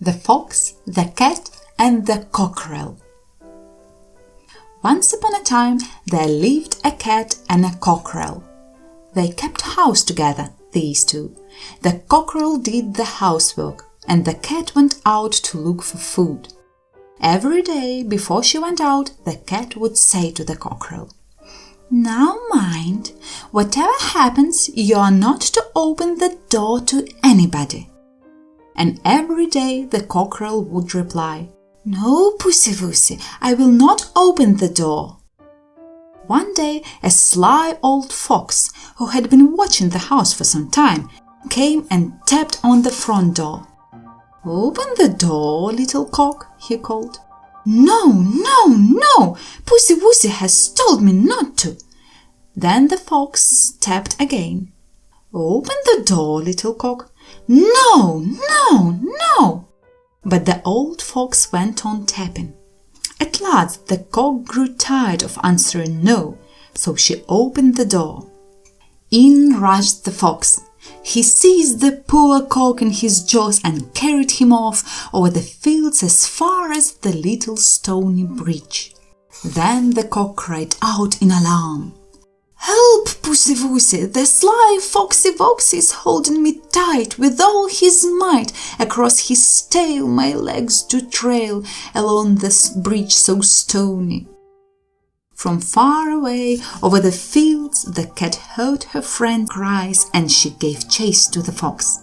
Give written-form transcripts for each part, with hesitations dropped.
The Fox, the Cat, and the Cockerel. Once upon a time there lived a cat and a cockerel. They kept house together, these two. The cockerel did the housework, and the cat went out to look for food. Every day before she went out, the cat would say to the cockerel, "Now mind, whatever happens, you are not to open the door to anybody." And every day the cockerel would reply, "No, pussy-wussy, I will not open the door." One day a sly old fox, who had been watching the house for some time, came and tapped on the front door. "Open the door, little cock," he called. "No, no, no, pussy-wussy has told me not to." Then the fox tapped again. "Open the door, little cock." "No, no, no." But the old fox went on tapping. At last the cock grew tired of answering no, so she opened the door. In rushed the fox. He seized the poor cock in his jaws and carried him off over the fields as far as the little stony bridge. Then the cock cried out in alarm, "Help, pussy-wussy, the sly foxy-woxy is holding me tight with all his might. Across his tail my legs do trail along this bridge so stony." From far away over the fields the cat heard her friend's cries, and she gave chase to the fox.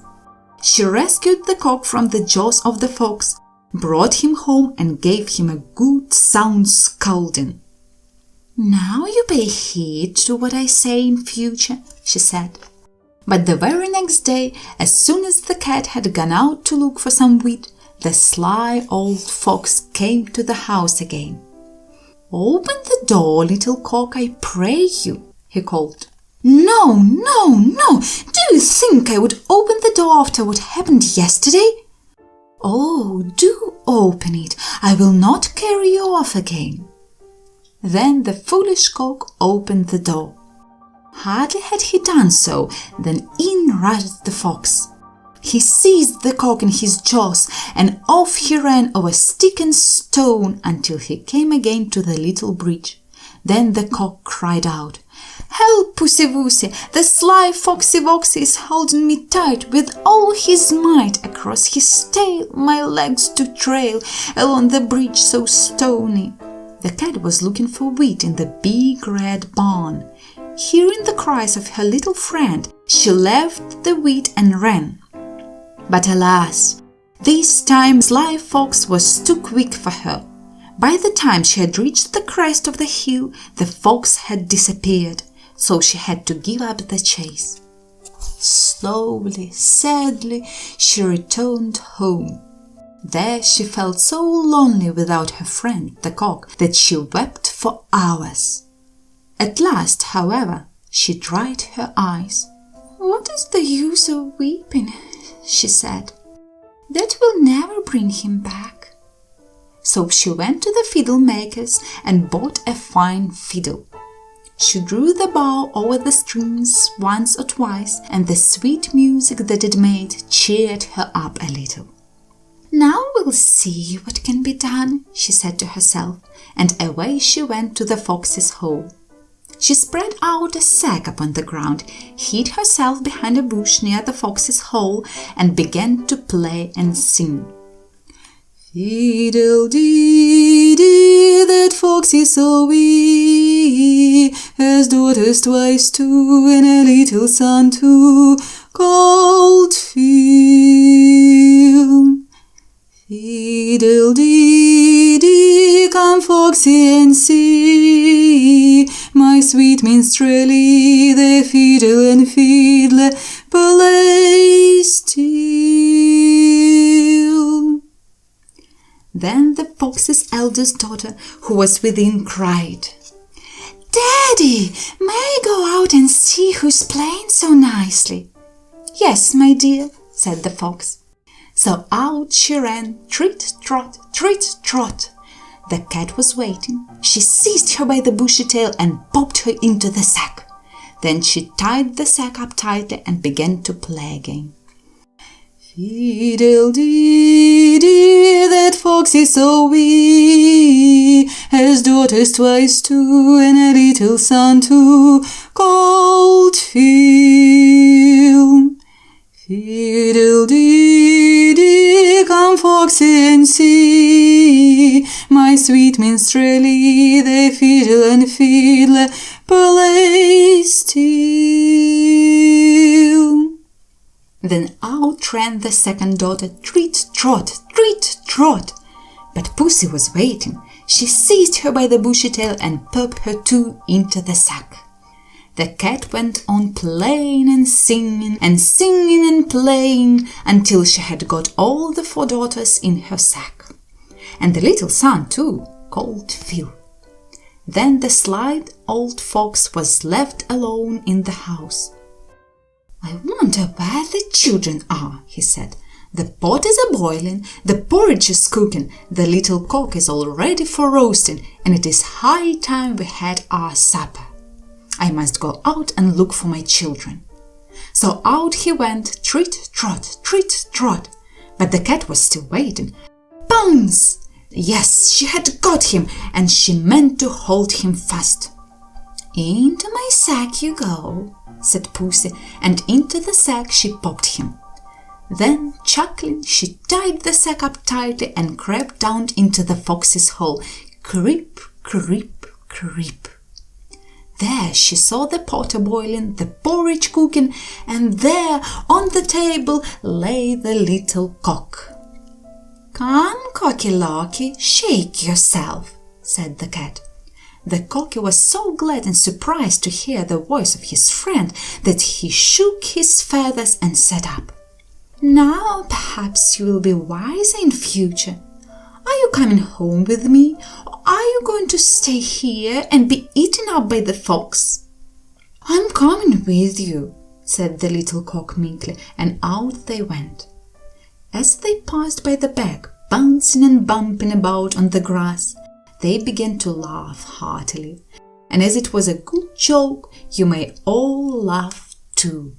She rescued the cock from the jaws of the fox, brought him home and gave him a good sound scolding. "Now you pay heed to what I say in future," she said. But the very next day, as soon as the cat had gone out to look for some wheat, the sly old fox came to the house again. "Open the door, little cock, I pray you," he called. "No, no, no! Do you think I would open the door after what happened yesterday?" "Oh, do open it. I will not carry you off again." Then the foolish cock opened the door. Hardly had he done so than in rushed the fox. He seized the cock in his jaws, and off he ran over stick and stone until he came again to the little bridge. Then the cock cried out, "Help, pussy-wussy, the sly foxy-woxy is holding me tight with all his might. Across his tail my legs do trail along the bridge so stony." The cat was looking for wheat in the big red barn. Hearing the cries of her little friend, she left the wheat and ran. But alas, this time Sly Fox was too quick for her. By the time she had reached the crest of the hill, the fox had disappeared, so she had to give up the chase. Slowly, sadly, she returned home. There she felt so lonely without her friend, the cock, that she wept for hours. At last, however, she dried her eyes. "What is the use of weeping?" she said. "That will never bring him back." So she went to the fiddle maker's and bought a fine fiddle. She drew the bow over the strings once or twice, and the sweet music that it made cheered her up a little. "Now we'll see what can be done," she said to herself, and away she went to the fox's hole. She spread out a sack upon the ground, hid herself behind a bush near the fox's hole, and began to play and sing. "Fiddle-dee-dee, that foxy so wee has daughters twice two and a little son too, called Phil. Fiddle-dee-dee, come foxy and see my sweet minstrelly, the fiddle and fiddler play still." Then the fox's eldest daughter, who was within, cried, "Daddy, may I go out and see who's playing so nicely?" "Yes, my dear," said the fox. So out she ran, treat-trot, treat-trot. The cat was waiting. She seized her by the bushy tail and popped her into the sack. Then she tied the sack up tightly and began to play again. Fiddle-dee-dee, that fox is so wee, has daughters twice two, and a little son too, called Phil. Fiddle-dee-dee, come foxy and see, my sweet minstrelly, they fiddle and fiddle, play still. Then out ran the second daughter, treat-trot, treat-trot. But Pussy was waiting. She seized her by the bushy tail and popped her too into the sack. The cat went on playing and singing and playing until she had got all the 4 daughters in her sack. And the little son too, called Phil. Then the sly old fox was left alone in the house. "I wonder where the children are," he said. "The pot is a-boiling, the porridge is cooking, the little cock is all ready for roasting, and it is high time we had our supper. I must go out and look for my children." So out he went, treat-trot, treat-trot. But the cat was still waiting. Bounce! Yes, she had got him, and she meant to hold him fast. "Into my sack you go," said Pussy, and into the sack she popped him. Then, chuckling, she tied the sack up tightly and crept down into the fox's hole. Creep, creep, creep. There she saw the pot a-boiling, the porridge cooking, and there on the table lay the little cock. "Come, Cocky-Locky, shake yourself," said the cat. The cocky was so glad and surprised to hear the voice of his friend that he shook his feathers and sat up. "Now perhaps you will be wiser in future. Are you coming home with me, or are you going to stay here and be eaten up by the fox?" "I'm coming with you," said the little cock meekly, and out they went. As they passed by the bag, bouncing and bumping about on the grass, they began to laugh heartily, and as it was a good joke, you may all laugh too.